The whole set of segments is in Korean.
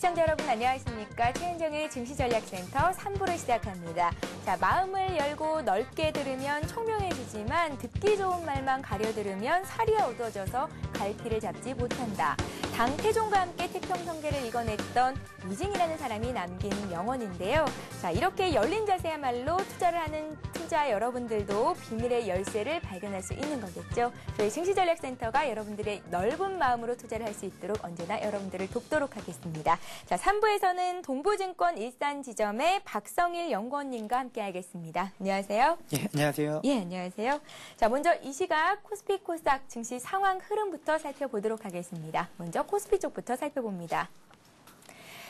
시청자 여러분 안녕하십니까. 최은정의 증시전략센터 3부를 시작합니다. 자, 마음을 열고 넓게 들으면 총명해지지만 듣기 좋은 말만 가려 들으면 살이 어두워져서 갈피를 잡지 못한다. 당 태종과 함께 태평성계를 이뤄냈던 이징이라는 사람이 남긴 명언인데요. 자, 이렇게 열린 자세야말로 투자를 하는 투자 여러분들도 비밀의 열쇠를 발견할 수 있는 거겠죠. 저희 증시전략센터가 여러분들의 넓은 마음으로 투자를 할 수 있도록 언제나 여러분들을 돕도록 하겠습니다. 자, 3부에서는 동부증권 일산지점의 박성일 연구원님과 함께하겠습니다. 안녕하세요. 예, 안녕하세요. 예, 안녕하세요. 자, 먼저 이 시각 코스피 코스닥 증시 상황 흐름부터 살펴보도록 하겠습니다. 먼저 코스피 쪽부터 살펴봅니다.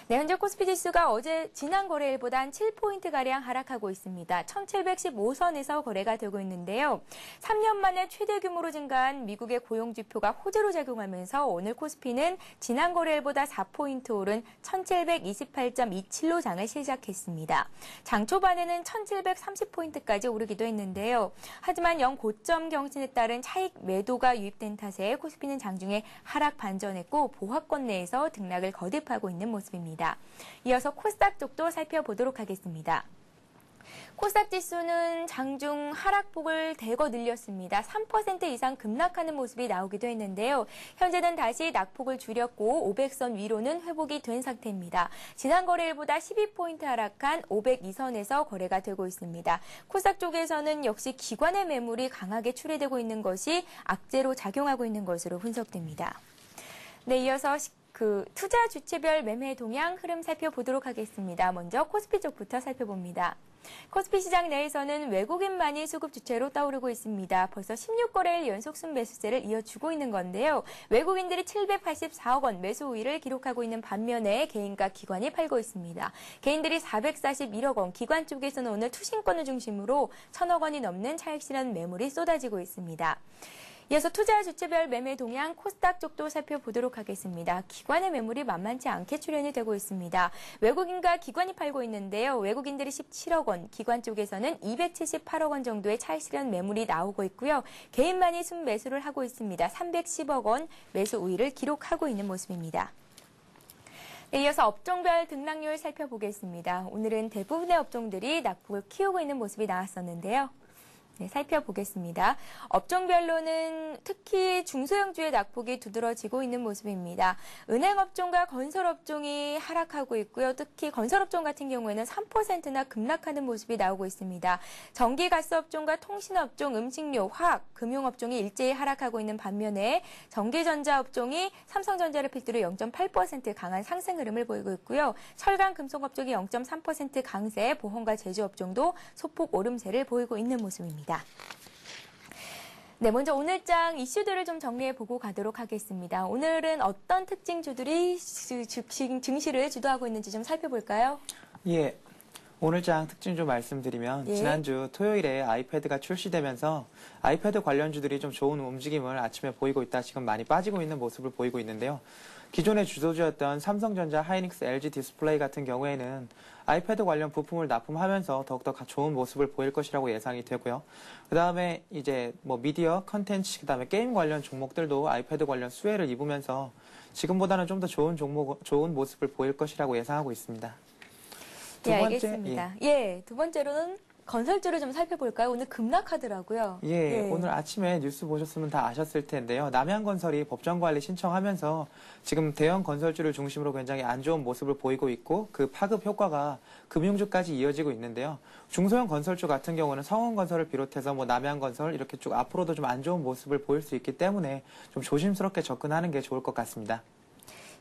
네, 현재 코스피 지수가 어제 지난 거래일보다 한 7포인트가량 하락하고 있습니다. 1715선에서 거래가 되고 있는데요. 3년 만에 최대 규모로 증가한 미국의 고용지표가 호재로 작용하면서 오늘 코스피는 지난 거래일보다 4포인트 오른 1728.27로 장을 시작했습니다. 장 초반에는 1730포인트까지 오르기도 했는데요. 하지만 영고점 경신에 따른 차익 매도가 유입된 탓에 코스피는 장중에 하락 반전했고 보합권 내에서 등락을 거듭하고 있는 모습입니다. 이어서 코스닥 쪽도 살펴보도록 하겠습니다. 코스닥 지수는 장중 하락폭을 대거 늘렸습니다. 3% 이상 급락하는 모습이 나오기도 했는데요. 현재는 다시 낙폭을 줄였고 500선 위로는 회복이 된 상태입니다. 지난 거래일보다 12포인트 하락한 502선에서 거래가 되고 있습니다. 코스닥 쪽에서는 역시 기관의 매물이 강하게 출회되고 있는 것이 악재로 작용하고 있는 것으로 분석됩니다. 네, 이어서 투자 주체별 매매 동향 흐름 살펴보도록 하겠습니다. 먼저 코스피 쪽부터 살펴봅니다. 코스피 시장 내에서는 외국인만이 수급 주체로 떠오르고 있습니다. 벌써 16거래일 연속 순매수세를 이어주고 있는 건데요. 외국인들이 784억 원 매수 우위를 기록하고 있는 반면에 개인과 기관이 팔고 있습니다. 개인들이 441억 원, 기관 쪽에서는 오늘 투신권을 중심으로 1,000억 원이 넘는 차익 실현 매물이 쏟아지고 있습니다. 이어서 투자 주체별 매매 동향 코스닥 쪽도 살펴보도록 하겠습니다. 기관의 매물이 만만치 않게 출현이 되고 있습니다. 외국인과 기관이 팔고 있는데요. 외국인들이 17억 원, 기관 쪽에서는 278억 원 정도의 차익 실현 매물이 나오고 있고요. 개인만이 순매수를 하고 있습니다. 310억 원 매수 우위를 기록하고 있는 모습입니다. 네, 이어서 업종별 등락률 살펴보겠습니다. 오늘은 대부분의 업종들이 낙폭을 키우고 있는 모습이 나왔었는데요. 네, 살펴보겠습니다. 업종별로는 특히 중소형주의 낙폭이 두드러지고 있는 모습입니다. 은행업종과 건설업종이 하락하고 있고요. 특히 건설업종 같은 경우에는 3%나 급락하는 모습이 나오고 있습니다. 전기가스업종과 통신업종, 음식료, 화학, 금융업종이 일제히 하락하고 있는 반면에 전기전자업종이 삼성전자를 필두로 0.8% 강한 상승 흐름을 보이고 있고요. 철강, 금속업종이 0.3% 강세, 보험과 제조업종도 소폭 오름세를 보이고 있는 모습입니다. 네, 먼저 오늘장 이슈들을 좀 정리해보고 가도록 하겠습니다. 오늘은 어떤 특징주들이 증시를 주도하고 있는지 좀 살펴볼까요? 예, 오늘장 특징 좀 말씀드리면 지난주 토요일에 아이패드가 출시되면서 아이패드 관련주들이 좀 좋은 움직임을 아침에 보이고 있다 지금 많이 빠지고 있는 모습을 보이고 있는데요. 기존의 주도주였던 삼성전자, 하이닉스, LG 디스플레이 같은 경우에는 아이패드 관련 부품을 납품하면서 더욱더 좋은 모습을 보일 것이라고 예상이 되고요. 그 다음에 이제 미디어, 컨텐츠, 그 다음에 게임 관련 종목들도 아이패드 관련 수혜를 입으면서 지금보다는 좀 더 좋은 모습을 보일 것이라고 예상하고 있습니다. 네, 알겠습니다. 두 번째로는 건설주를 좀 살펴볼까요? 오늘 급락하더라고요. 오늘 아침에 뉴스 보셨으면 다 아셨을 텐데요. 남양건설이 법정관리 신청하면서 지금 대형 건설주를 중심으로 굉장히 안 좋은 모습을 보이고 있고 그 파급 효과가 금융주까지 이어지고 있는데요. 중소형 건설주 같은 경우는 성원건설을 비롯해서 남양건설 이렇게 쭉 앞으로도 좀 안 좋은 모습을 보일 수 있기 때문에 좀 조심스럽게 접근하는 게 좋을 것 같습니다.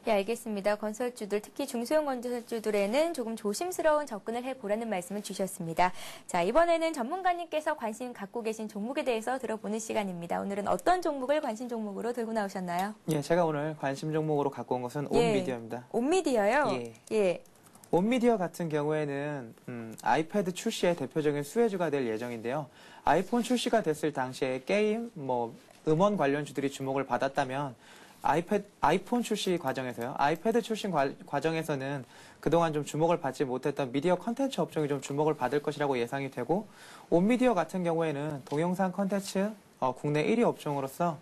예, 알겠습니다. 건설주들, 특히 중소형 건설주들에는 조금 조심스러운 접근을 해보라는 말씀을 주셨습니다. 자, 이번에는 전문가님께서 관심 갖고 계신 종목에 대해서 들어보는 시간입니다. 오늘은 어떤 종목을 관심 종목으로 들고 나오셨나요? 예, 제가 오늘 관심 종목으로 갖고 온 것은 온미디어입니다. 온미디어요? 온미디어 같은 경우에는 아이패드 출시의 대표적인 수혜주가 될 예정인데요. 아이폰 출시가 됐을 당시에 게임, 음원 관련주들이 주목을 받았다면 아이폰 출시 과정에서요. 아이패드 출시 과정에서는 그동안 좀 주목을 받지 못했던 미디어 컨텐츠 업종이 좀 주목을 받을 것이라고 예상이 되고, 온미디어 같은 경우에는 동영상 컨텐츠 국내 1위 업종으로서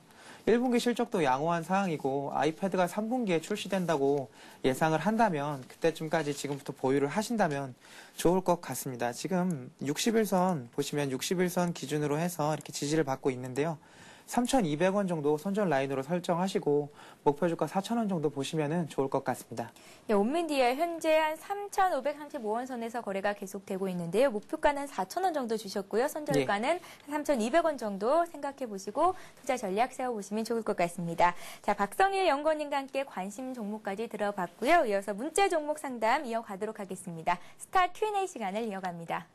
1분기 실적도 양호한 상황이고 아이패드가 3분기에 출시된다고 예상을 한다면 그때쯤까지 지금부터 보유를 하신다면 좋을 것 같습니다. 지금 60일선 보시면 60일선 기준으로 해서 이렇게 지지를 받고 있는데요. 3,200원 정도 손절 라인으로 설정하시고 목표 주가 4,000원 정도 보시면 좋을 것 같습니다. 예, 온미디어 현재 한 3,535원 선에서 거래가 계속되고 있는데요. 목표가는 4,000원 정도 주셨고요. 손절가는 3,200원 정도 생각해 보시고 투자 전략 세워보시면 좋을 것 같습니다. 자, 박성일 연구원님과 함께 관심 종목까지 들어봤고요. 이어서 문자 종목 상담 이어가도록 하겠습니다. 스타 Q&A 시간을 이어갑니다.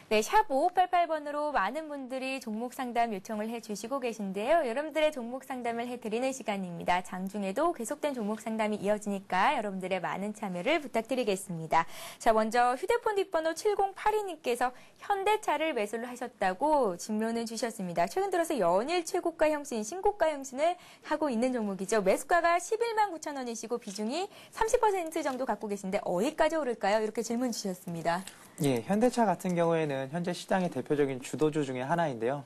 네, 샵 5588번으로 많은 분들이 종목 상담 요청을 해주시고 계신데요. 여러분들의 종목 상담을 해드리는 시간입니다. 장중에도 계속된 종목 상담이 이어지니까 여러분들의 많은 참여를 부탁드리겠습니다. 자, 먼저 휴대폰 뒷번호 7082님께서 현대차를 매수를 하셨다고 질문을 주셨습니다. 최근 들어서 연일 최고가 형신, 신고가 형신을 하고 있는 종목이죠. 매수가가 11만 9천 원이시고 비중이 30% 정도 갖고 계신데 어디까지 오를까요? 이렇게 질문 주셨습니다. 예, 현대차 같은 경우에는 현재 시장의 대표적인 주도주 중에 하나인데요.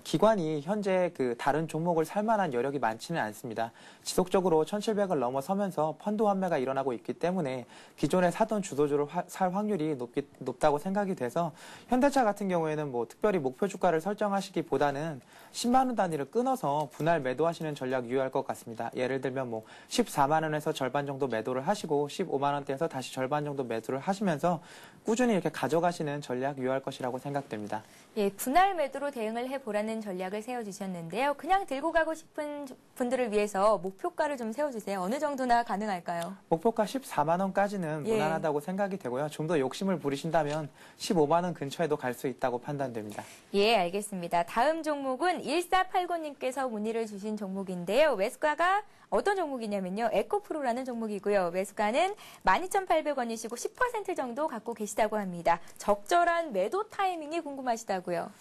기관이 현재 다른 종목을 살 만한 여력이 많지는 않습니다. 지속적으로 1,700을 넘어서면서 펀드 환매가 일어나고 있기 때문에 기존에 사던 주도주를 살 확률이 높다고 생각이 돼서 현대차 같은 경우에는 특별히 목표 주가를 설정하시기보다는 10만 원 단위를 끊어서 분할 매도하시는 전략 유효할 것 같습니다. 예를 들면 14만 원에서 절반 정도 매도를 하시고 15만 원대에서 다시 절반 정도 매도를 하시면서 꾸준히 이렇게 가져가시는 전략 유효할 것이라고 생각됩니다. 예, 분할 매도로 대응을 해보라는 전략을 세워주셨는데요. 그냥 들고 가고 싶은 분들을 위해서 목표가를 좀 세워주세요. 어느 정도나 가능할까요? 목표가 14만 원까지는 무난하다고 생각이 되고요. 좀 더 욕심을 부리신다면 15만 원 근처에도 갈 수 있다고 판단됩니다. 예, 알겠습니다. 다음 종목은 1489님께서 문의를 주신 종목인데요. 매수가가 어떤 종목이냐면요. 에코프로라는 종목이고요. 매수가는 12,800원이시고 10% 정도 갖고 계시다고 합니다. 적절한 매도 타이밍이 궁금하시다고요.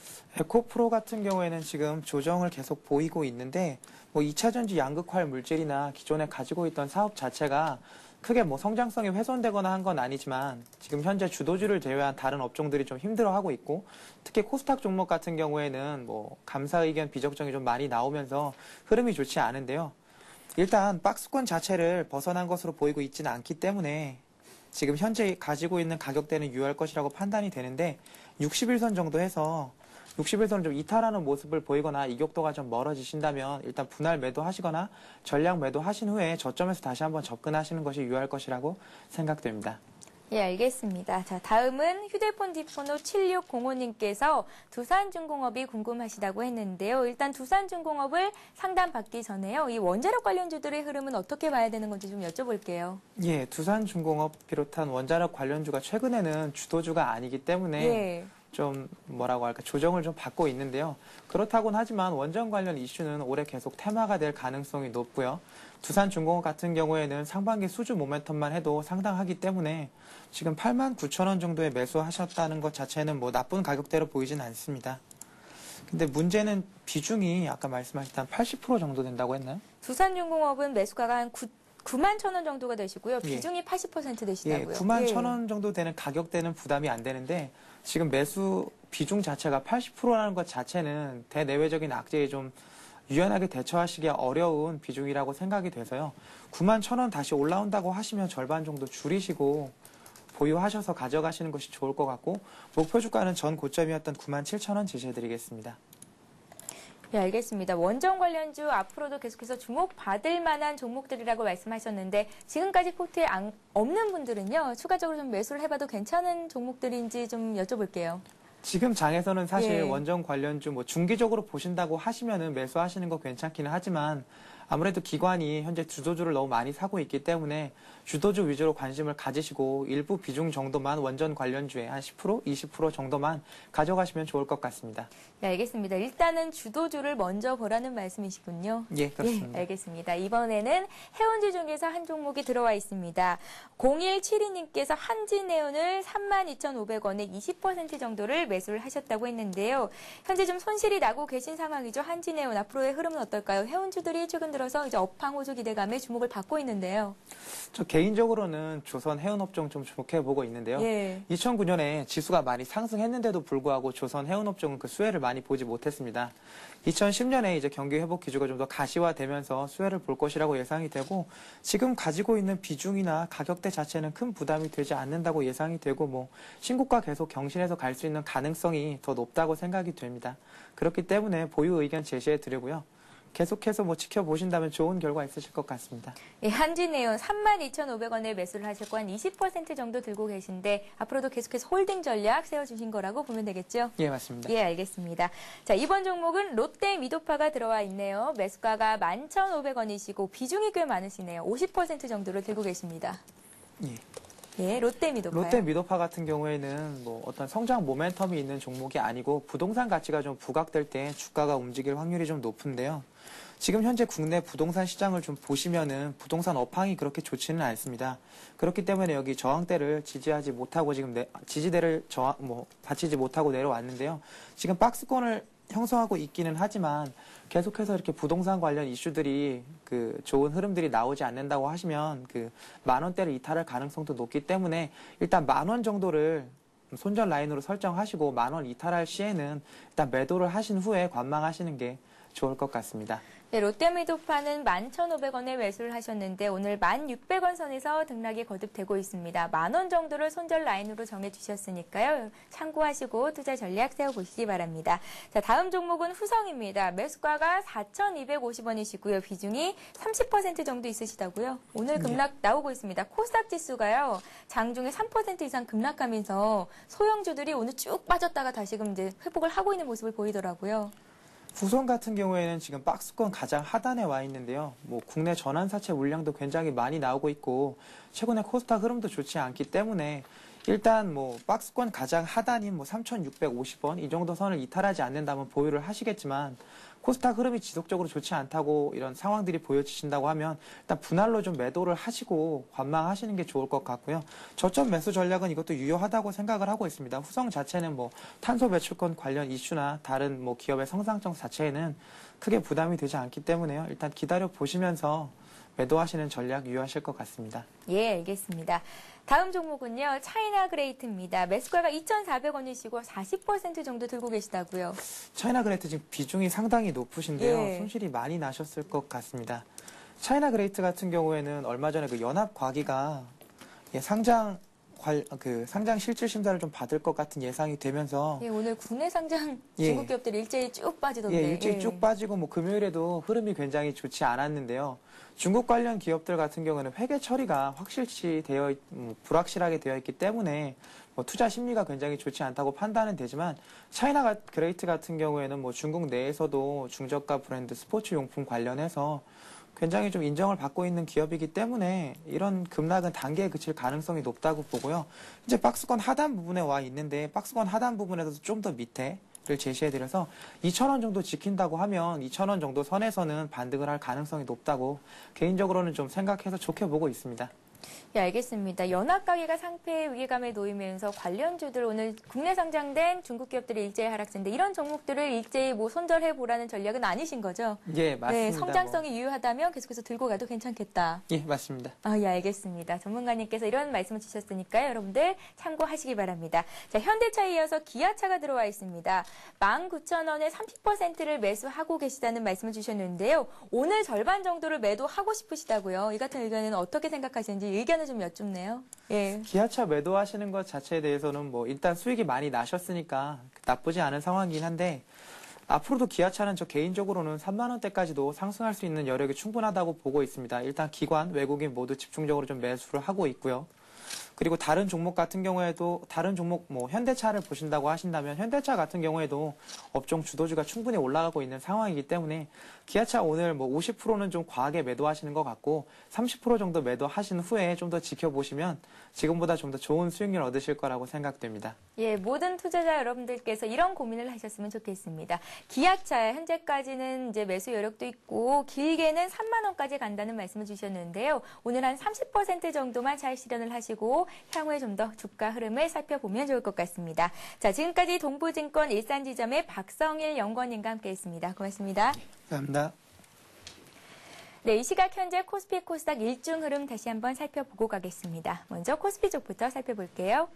에코프로 같은 경우에는 지금 조정을 계속 보이고 있는데 2차전지 양극화 물질이나 기존에 가지고 있던 사업 자체가 크게 성장성이 훼손되거나 한 건 아니지만 지금 현재 주도주를 제외한 다른 업종들이 좀 힘들어하고 있고 특히 코스닥 종목 같은 경우에는 감사 의견 비적정이 좀 많이 나오면서 흐름이 좋지 않은데요. 일단 박스권 자체를 벗어난 것으로 보이고 있지는 않기 때문에 지금 현재 가지고 있는 가격대는 유효할 것이라고 판단이 되는데 60일선 정도 해서 60일선을 좀 이탈하는 모습을 보이거나 이격도가 좀 멀어지신다면 일단 분할 매도하시거나 전략 매도하신 후에 저점에서 다시 한번 접근하시는 것이 유효할 것이라고 생각됩니다. 예, 알겠습니다. 자, 다음은 휴대폰 뒷번호 7605님께서 두산중공업이 궁금하시다고 했는데요. 일단 두산중공업을 상담받기 전에요. 이 원자력 관련주들의 흐름은 어떻게 봐야 되는 건지 좀 여쭤볼게요. 예, 두산중공업 비롯한 원자력 관련주가 최근에는 주도주가 아니기 때문에 좀 조정을 좀 받고 있는데요. 그렇다고는 하지만 원전 관련 이슈는 올해 계속 테마가 될 가능성이 높고요. 두산중공업 같은 경우에는 상반기 수주 모멘텀만 해도 상당하기 때문에 지금 89,000원 정도에 매수하셨다는 것 자체는 나쁜 가격대로 보이진 않습니다. 근데 문제는 비중이 아까 말씀하셨던 80% 정도 된다고 했나요? 두산중공업은 매수가가 한 9만 1,000원 정도가 되시고요. 비중이 80% 되시다고요. 예, 9만 1,000원 정도 되는 가격대는 부담이 안 되는데 지금 매수 비중 자체가 80%라는 것 자체는 대내외적인 악재에 좀 유연하게 대처하시기 어려운 비중이라고 생각이 돼서요. 9만 1,000원 다시 올라온다고 하시면 절반 정도 줄이시고 보유하셔서 가져가시는 것이 좋을 것 같고 목표 주가는 전 고점이었던 9만 7,000원 제시해드리겠습니다. 네, 알겠습니다. 원전 관련주 앞으로도 계속해서 주목받을 만한 종목들이라고 말씀하셨는데 지금까지 포트에 없는 분들은요. 추가적으로 좀 매수를 해봐도 괜찮은 종목들인지 좀 여쭤볼게요. 지금 장에서는 사실 원전 관련주 중기적으로 보신다고 하시면은 매수하시는 거 괜찮기는 하지만 아무래도 기관이 현재 주도주를 너무 많이 사고 있기 때문에 주도주 위주로 관심을 가지시고 일부 비중 정도만 원전 관련주에 한 10%, 20% 정도만 가져가시면 좋을 것 같습니다. 네, 알겠습니다. 일단은 주도주를 먼저 보라는 말씀이시군요. 예, 그렇습니다. 예, 알겠습니다. 이번에는 해운주 중에서 한 종목이 들어와 있습니다. 0172님께서 한진해운을 32,500원에 20% 정도를 매수를 하셨다고 했는데요. 현재 좀 손실이 나고 계신 상황이죠. 한진해운 앞으로의 흐름은 어떨까요? 해운주들이 최근 들어서 이제 업황 호조 기대감에 주목을 받고 있는데요. 저 개인적으로는 조선 해운업종 좀 좋게 보고 있는데요. 예. 2009년에 지수가 많이 상승했는데도 불구하고 조선 해운업종은 그 수혜를 많이 보지 못했습니다. 2010년에 이제 경기 회복 기조가 좀 더 가시화되면서 수혜를 볼 것이라고 예상이 되고 지금 가지고 있는 비중이나 가격대 자체는 큰 부담이 되지 않는다고 예상이 되고 뭐 신고가 계속 경신해서 갈 수 있는 가능성이 더 높다고 생각이 됩니다. 그렇기 때문에 보유 의견 제시해 드리고요. 계속해서 뭐 지켜보신다면 좋은 결과 있으실 것 같습니다. 예, 한진네온 32,500원에 매수를 하셨고 한 20% 정도 들고 계신데 앞으로도 계속해서 홀딩 전략 세워주신 거라고 보면 되겠죠? 예, 맞습니다. 예, 알겠습니다. 자, 이번 종목은 롯데 미도파가 들어와 있네요. 매수가가 11,500원이시고 비중이 꽤 많으시네요. 50% 정도를 들고 계십니다. 예. 예, 롯데 미도파요. 롯데 미도파 같은 경우에는 뭐 어떤 성장 모멘텀이 있는 종목이 아니고 부동산 가치가 좀 부각될 때 주가가 움직일 확률이 좀 높은데요. 지금 현재 국내 부동산 시장을 좀 보시면은 부동산 업황이 그렇게 좋지는 않습니다. 그렇기 때문에 여기 저항대를 지지하지 못하고 지금 지지대를 받치지 못하고 내려왔는데요. 지금 박스권을 형성하고 있기는 하지만 계속해서 이렇게 부동산 관련 이슈들이 그 좋은 흐름들이 나오지 않는다고 하시면 그 10,000원대를 이탈할 가능성도 높기 때문에 일단 10,000원 정도를 손절 라인으로 설정하시고 10,000원 이탈할 시에는 일단 매도를 하신 후에 관망하시는 게 좋을 것 같습니다. 네, 롯데미도파는 11,500원에 매수를 하셨는데 오늘 1,600원 선에서 등락이 거듭되고 있습니다. 10,000원 정도를 손절 라인으로 정해주셨으니까요. 참고하시고 투자 전략 세워보시기 바랍니다. 자, 다음 종목은 후성입니다. 매수가가 4,250원이시고요. 비중이 30% 정도 있으시다고요. 오늘 급락 나오고 있습니다. 코스닥 지수가요. 장중에 3% 이상 급락하면서 소형주들이 오늘 쭉 빠졌다가 다시금 이제 회복을 하고 있는 모습을 보이더라고요. 후성 같은 경우에는 지금 박스권 가장 하단에 와 있는데요. 뭐 국내 전환사채 물량도 굉장히 많이 나오고 있고 최근에 코스닥 흐름도 좋지 않기 때문에 일단 뭐 박스권 가장 하단인 뭐 3,650원 이 정도 선을 이탈하지 않는다면 보유를 하시겠지만 코스닥 흐름이 지속적으로 좋지 않다고 이런 상황들이 보여지신다고 하면 일단 분할로 좀 매도를 하시고 관망하시는 게 좋을 것 같고요. 저점 매수 전략은 이것도 유효하다고 생각을 하고 있습니다. 후성 자체는 뭐 탄소 배출권 관련 이슈나 다른 뭐 기업의 성장성 자체에는 크게 부담이 되지 않기 때문에요. 일단 기다려 보시면서 매도하시는 전략 유효하실 것 같습니다. 예, 알겠습니다. 다음 종목은요. 차이나 그레이트입니다. 매수가가 2,400원이시고 40% 정도 들고 계시다고요. 차이나 그레이트 지금 비중이 상당히 높으신데요. 예. 손실이 많이 나셨을 것 같습니다. 차이나 그레이트 같은 경우에는 얼마 전에 그 연합과기가 상장 실질 심사를 좀 받을 것 같은 예상이 되면서 예, 오늘 국내 상장 예. 중국 기업들이 일제히 쭉 빠지던데. 예, 일찍 쭉 빠지고 뭐 금요일에도 흐름이 굉장히 좋지 않았는데요. 중국 관련 기업들 같은 경우는 회계 처리가 불확실하게 되어 있기 때문에 뭐 투자 심리가 굉장히 좋지 않다고 판단은 되지만 차이나 그레이트 같은 경우에는 뭐 중국 내에서도 중저가 브랜드 스포츠 용품 관련해서 굉장히 좀 인정을 받고 있는 기업이기 때문에 이런 급락은 단계에 그칠 가능성이 높다고 보고요. 이제 박스권 하단 부분에 와 있는데 박스권 하단 부분에서도 좀 더 밑에 를 제시해드려서 2,000원 정도 지킨다고 하면 2,000원 정도 선에서는 반등을 할 가능성이 높다고 개인적으로는 좀 생각해서 좋게 보고 있습니다. 예, 알겠습니다. 연합가게가 상패 위기감에 놓이면서 관련주들 오늘 국내 상장된 중국 기업들이 일제히 하락세인데 이런 종목들을 일제히 뭐 손절해 보라는 전략은 아니신 거죠? 예, 맞습니다. 네, 성장성이 유효하다면 계속해서 들고 가도 괜찮겠다. 예, 맞습니다. 예, 알겠습니다. 전문가님께서 이런 말씀을 주셨으니까요. 여러분들 참고하시기 바랍니다. 자, 현대차에 이어서 기아차가 들어와 있습니다. 19,000원에 30%를 매수하고 계시다는 말씀을 주셨는데요. 오늘 절반 정도를 매도하고 싶으시다고요. 이 같은 의견은 어떻게 생각하시는지 의견을 좀 여쭙네요. 예. 기아차 매도하시는 것 자체에 대해서는 뭐 일단 수익이 많이 나셨으니까 나쁘지 않은 상황이긴 한데 앞으로도 기아차는 저 개인적으로는 3만 원대까지도 상승할 수 있는 여력이 충분하다고 보고 있습니다. 일단 기관, 외국인 모두 집중적으로 좀 매수를 하고 있고요. 그리고 다른 종목 같은 경우에도 다른 종목 뭐 현대차를 보신다고 하신다면 현대차 같은 경우에도 업종 주도주가 충분히 올라가고 있는 상황이기 때문에 기아차 오늘 뭐 50%는 좀 과하게 매도하시는 것 같고 30% 정도 매도하신 후에 좀 더 지켜보시면 지금보다 좀 더 좋은 수익률 얻으실 거라고 생각됩니다. 예, 모든 투자자 여러분들께서 이런 고민을 하셨으면 좋겠습니다. 기아차 현재까지는 이제 매수 여력도 있고 길게는 3만 원까지 간다는 말씀을 주셨는데요. 오늘 한 30% 정도만 잘 실현을 하시고 향후에 좀 더 주가 흐름을 살펴보면 좋을 것 같습니다. 자, 지금까지 동부증권 일산지점의 박성일 연구원님과 함께했습니다. 고맙습니다. 감사합니다. 네, 이 시각 현재 코스피 코스닥 일중 흐름 다시 한번 살펴보고 가겠습니다. 먼저 코스피 쪽부터 살펴볼게요.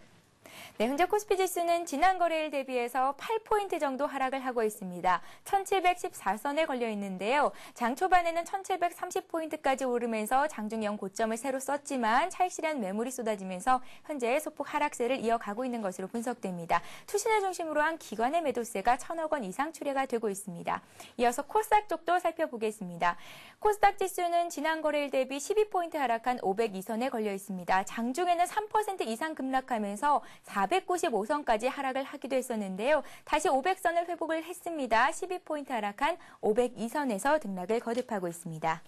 네, 현재 코스피 지수는 지난 거래일 대비해서 8포인트 정도 하락을 하고 있습니다. 1714선에 걸려 있는데요. 장 초반에는 1730포인트까지 오르면서 장중영 고점을 새로 썼지만 차익 실현 매물이 쏟아지면서 현재 소폭 하락세를 이어가고 있는 것으로 분석됩니다. 투신을 중심으로 한 기관의 매도세가 1,000억 원 이상 출회가 되고 있습니다. 이어서 코스닥 쪽도 살펴보겠습니다. 코스닥 지수는 지난 거래일 대비 12포인트 하락한 502선에 걸려 있습니다. 장중에는 3% 이상 급락하면서 495선까지 하락을 하기도 했었는데요. 다시 500선을 회복을 했습니다. 12포인트 하락한 502선에서 등락을 거듭하고 있습니다.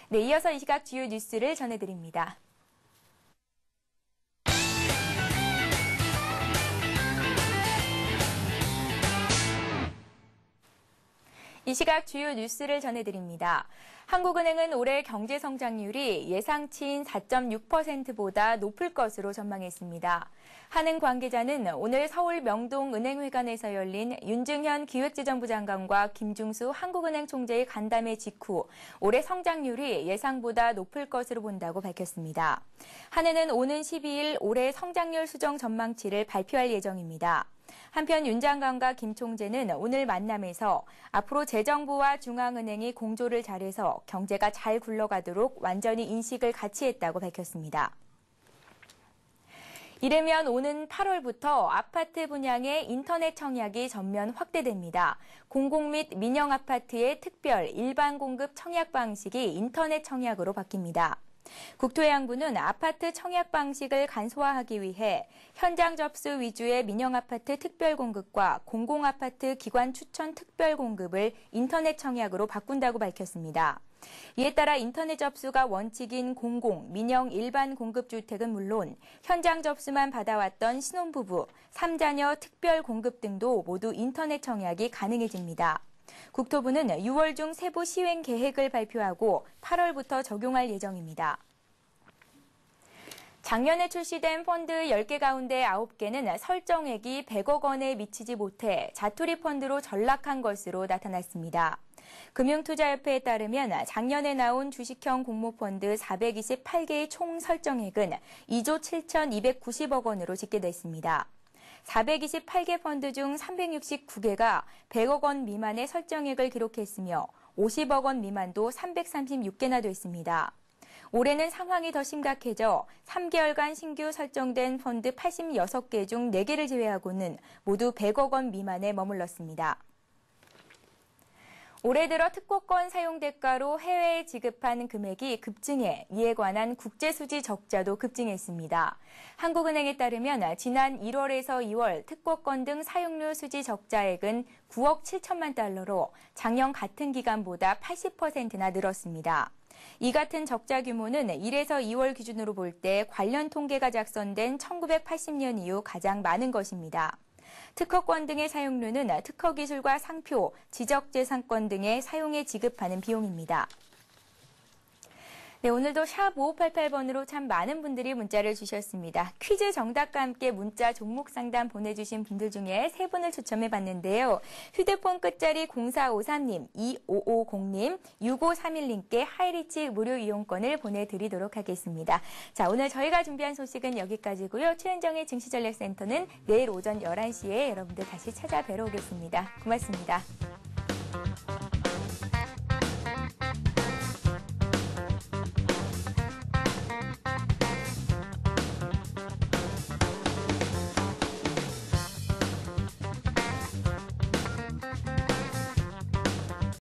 네, 이어서 이 시각 주요 뉴스를 전해드립니다. 이 시각 주요 뉴스를 전해드립니다. 한국은행은 올해 경제 성장률이 예상치인 4.6%보다 높을 것으로 전망했습니다. 한은 관계자는 오늘 서울 명동은행회관에서 열린 윤중현 기획재정부 장관과 김중수 한국은행 총재의 간담회 직후 올해 성장률이 예상보다 높을 것으로 본다고 밝혔습니다. 한은은 오는 12일 올해 성장률 수정 전망치를 발표할 예정입니다. 한편 윤 장관과 김 총재는 오늘 만남에서 앞으로 재정부와 중앙은행이 공조를 잘해서 경제가 잘 굴러가도록 완전히 인식을 같이 했다고 밝혔습니다. 이르면 오는 8월부터 아파트 분양의 인터넷 청약이 전면 확대됩니다. 공공 및 민영 아파트의 특별 일반 공급 청약 방식이 인터넷 청약으로 바뀝니다. 국토해양부는 아파트 청약 방식을 간소화하기 위해 현장 접수 위주의 민영아파트 특별공급과 공공아파트 기관 추천 특별공급을 인터넷 청약으로 바꾼다고 밝혔습니다. 이에 따라 인터넷 접수가 원칙인 공공, 민영 일반 공급주택은 물론 현장 접수만 받아왔던 신혼부부, 3자녀 특별공급 등도 모두 인터넷 청약이 가능해집니다. 국토부는 6월 중 세부 시행 계획을 발표하고 8월부터 적용할 예정입니다. 작년에 출시된 펀드 10개 가운데 9개는 설정액이 100억 원에 미치지 못해 자투리 펀드로 전락한 것으로 나타났습니다. 금융투자협회에 따르면 작년에 나온 주식형 공모펀드 428개의 총 설정액은 2조 7,290억 원으로 집계됐습니다. 428개 펀드 중 369개가 100억 원 미만의 설정액을 기록했으며 50억 원 미만도 336개나 됐습니다. 올해는 상황이 더 심각해져 3개월간 신규 설정된 펀드 86개 중 4개를 제외하고는 모두 100억 원 미만에 머물렀습니다. 올해 들어 특허권 사용 대가로 해외에 지급한 금액이 급증해 이에 관한 국제수지 적자도 급증했습니다. 한국은행에 따르면 지난 1월에서 2월 특허권 등 사용료 수지 적자액은 9억 7천만 달러로 작년 같은 기간보다 80%나 늘었습니다. 이 같은 적자 규모는 1에서 2월 기준으로 볼 때 관련 통계가 작성된 1980년 이후 가장 많은 것입니다. 특허권 등의 사용료는 특허기술과 상표, 지적재산권 등의 사용에 지급하는 비용입니다. 네, 오늘도 샵 5588번으로 참 많은 분들이 문자를 주셨습니다. 퀴즈 정답과 함께 문자 종목 상담 보내주신 분들 중에 3분을 추첨해봤는데요. 휴대폰 끝자리 0453님, 2550님, 6531님께 하이리치 무료 이용권을 보내드리도록 하겠습니다. 자, 오늘 저희가 준비한 소식은 여기까지고요. 최은정의 증시전략센터는 내일 오전 11시에 여러분들 다시 찾아뵈러 오겠습니다. 고맙습니다.